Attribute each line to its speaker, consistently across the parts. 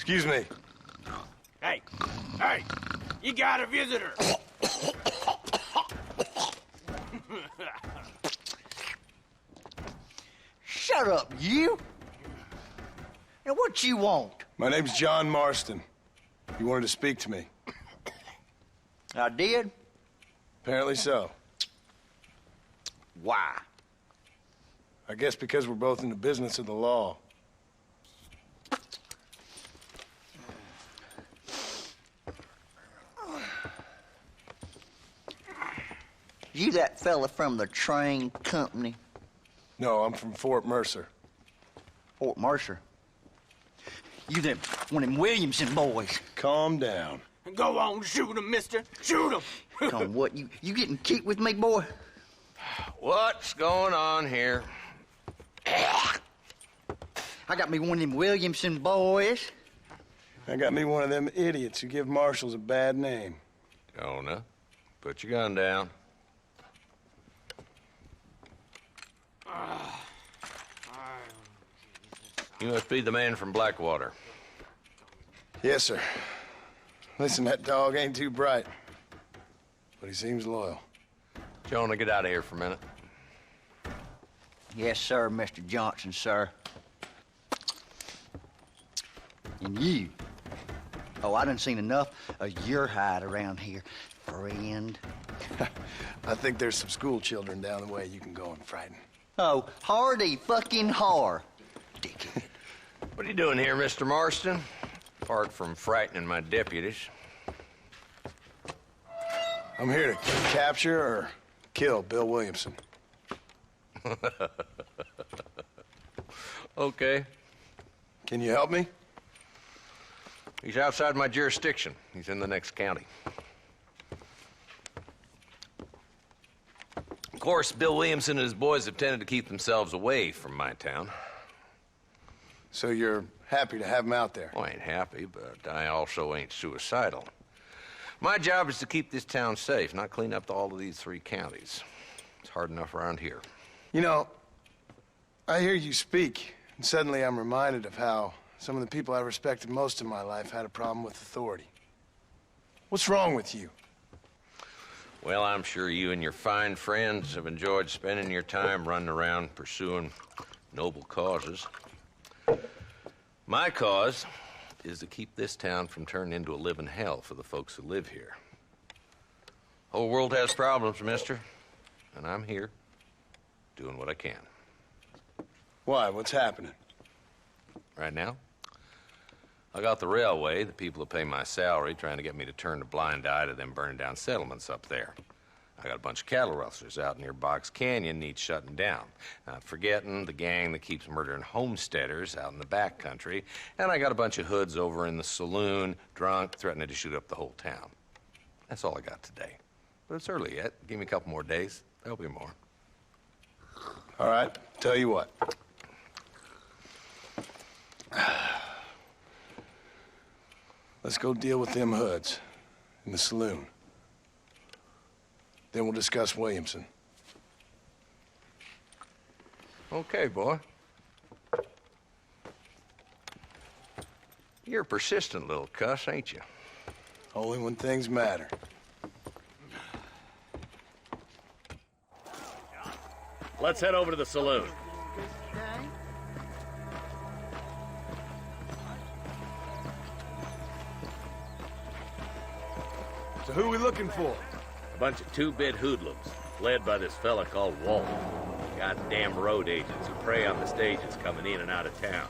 Speaker 1: Excuse me.
Speaker 2: Hey, hey, you got a visitor.
Speaker 3: Shut up, you! And what you want?
Speaker 1: My name's John Marston. You wanted to speak to me.
Speaker 3: I did?
Speaker 1: Apparently so.
Speaker 3: Why?
Speaker 1: I guess because we're both in the business of the law.
Speaker 3: You that fella from the train company?
Speaker 1: No, I'm from Fort Mercer.
Speaker 3: Fort Mercer? You them one of them Williamson boys?
Speaker 1: Calm down.
Speaker 2: Go on, shoot him, mister. Shoot him.
Speaker 3: Come on, what, you getting cute with me, boy?
Speaker 4: What's going on here?
Speaker 3: I got me one of them Williamson boys.
Speaker 1: I got me one of them idiots who give marshals a bad name.
Speaker 4: Jonah, put your gun down. You must be the man from Blackwater.
Speaker 1: Yes, sir. Listen, that dog ain't too bright, but he seems loyal.
Speaker 4: Jonah, get out of here for a minute.
Speaker 3: Yes, sir, Mr. Johnson, sir. And you. Oh, I done seen enough of your hide around here, friend.
Speaker 1: I think there's some school children down the way you can go and frighten.
Speaker 3: Oh, hardy fucking har. Dickhead.
Speaker 4: What are you doing here, Mr. Marston? Apart from frightening my deputies.
Speaker 1: I'm here to capture or kill Bill Williamson.
Speaker 4: Okay.
Speaker 1: Can you help me?
Speaker 4: He's outside my jurisdiction. He's in the next county. Of course, Bill Williamson and his boys have tended to keep themselves away from my town.
Speaker 1: So you're happy to have him out there?
Speaker 4: Well, I ain't happy, but I also ain't suicidal. My job is to keep this town safe, not clean up all of these 3 counties. It's hard enough around here.
Speaker 1: You know, I hear you speak, and suddenly I'm reminded of how some of the people I respected most in my life had a problem with authority. What's wrong with you?
Speaker 4: Well, I'm sure you and your fine friends have enjoyed spending your time running around pursuing noble causes. My cause is to keep this town from turning into a living hell for the folks who live here. Whole world has problems, mister, and I'm here doing what I can.
Speaker 1: Why? What's happening?
Speaker 4: Right now, I got the railway, the people who pay my salary, trying to get me to turn a blind eye to them burning down settlements up there. I got a bunch of cattle rustlers out near Box Canyon needs shutting down. Not forgetting the gang that keeps murdering homesteaders out in the back country. And I got a bunch of hoods over in the saloon, drunk, threatening to shoot up the whole town. That's all I got today. But it's early yet. Give me a couple more days. There'll be more.
Speaker 1: All right, tell you what. Let's go deal with them hoods in the saloon. Then we'll discuss Williamson.
Speaker 4: Okay, boy. You're a persistent little cuss, ain't you?
Speaker 1: Only when things matter.
Speaker 5: Let's head over to the saloon.
Speaker 1: So who are we looking for?
Speaker 5: A bunch of 2-bit hoodlums, led by this fella called Walt. Goddamn road agents who prey on the stages coming in and out of town.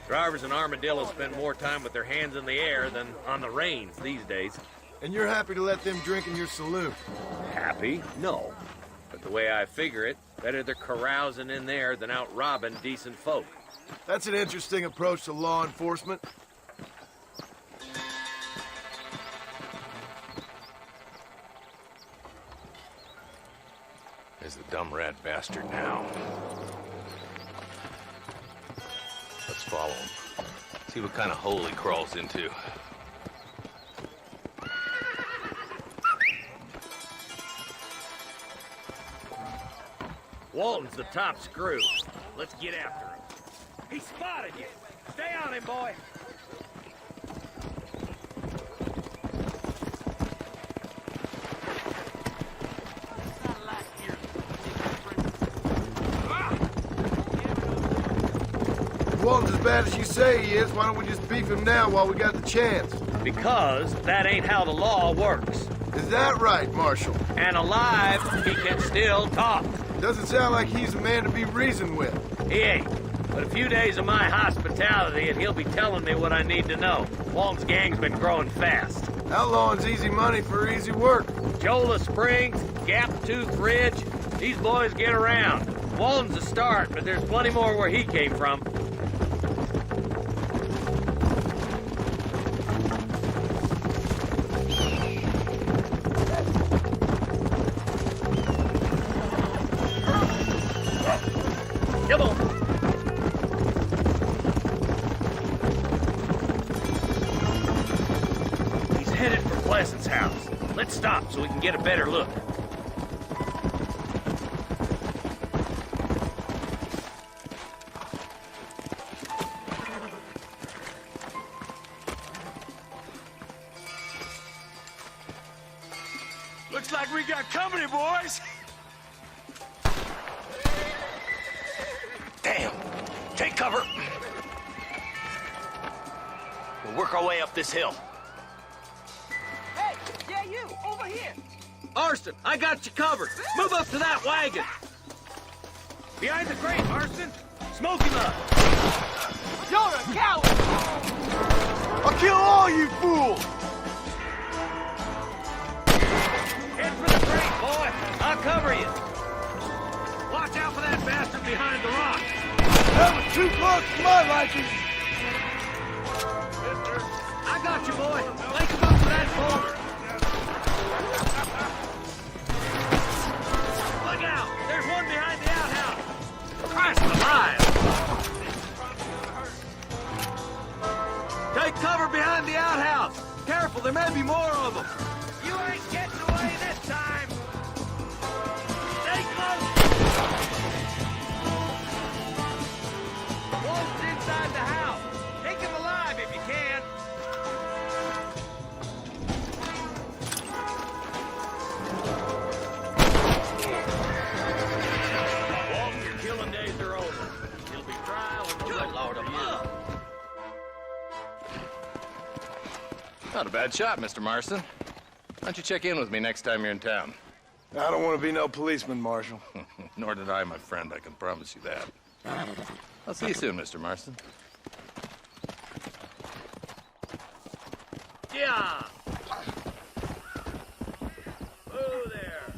Speaker 5: Drivers in Armadillo spend more time with their hands in the air than on the reins these days.
Speaker 1: And you're happy to let them drink in your saloon?
Speaker 5: Happy? No. But the way I figure it, better they're carousing in there than out robbing decent folk.
Speaker 1: That's an interesting approach to law enforcement.
Speaker 4: There's the dumb rat bastard now. Let's follow him. See what kind of hole he crawls into.
Speaker 5: Walton's the top screw. Let's get after him. He spotted you. Stay on him, boy.
Speaker 1: Walton's as bad as you say he is, why don't we just beef him now while we got the chance?
Speaker 5: Because that ain't how the law works.
Speaker 1: Is that right, Marshal?
Speaker 5: And alive, he can still talk.
Speaker 1: Doesn't sound like he's a man to be reasoned with.
Speaker 5: He ain't. But a few days of my hospitality and he'll be telling me what I need to know. Walton's gang's been growing fast.
Speaker 1: Outlawing's easy money for easy work.
Speaker 5: Jola Springs, Gap Tooth Ridge, these boys get around. Walton's a start, but there's plenty more where he came from. Come on. He's headed for Pleasant's house. Let's stop so we can get a better look.
Speaker 2: Looks like we got company, boys.
Speaker 6: Damn! Take cover! We'll work our way up this hill.
Speaker 2: Hey, yeah, you, over here.
Speaker 5: Arston, I got you covered. Move up to that wagon. Behind the crate, Arston. Smoke him up.
Speaker 2: You're a coward.
Speaker 1: I'll kill all you fools!
Speaker 5: Head for the crate, boy. I'll cover you. Watch out for that bastard behind the rock.
Speaker 1: That was too close for my liking!
Speaker 5: I got you, boy. Link him up to that boulder. Look out! There's one behind the outhouse. Christ alive! Take cover behind the outhouse. Careful, there may be more of them. You ain't getting away this time. Stay close. Wolf's inside the house. Take him alive if you can. Walton, your killing days are over. He'll be trial and we'll load him up.
Speaker 4: Not a bad shot, Mr. Marston. Why don't you check in with me next time you're in town?
Speaker 1: I don't want to be no policeman, Marshal.
Speaker 4: Nor did I, my friend. I can promise you that. I'll see you soon, Mr. Marston.
Speaker 5: Yeah. Oh, there.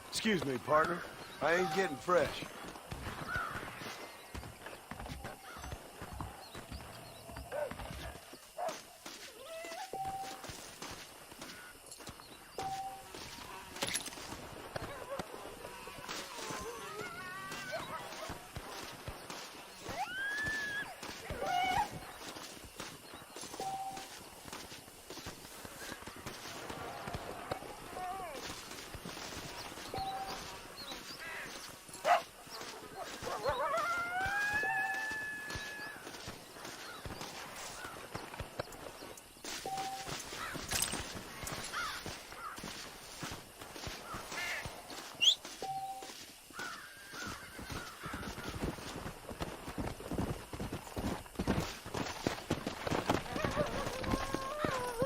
Speaker 1: Excuse me, partner. I ain't getting fresh.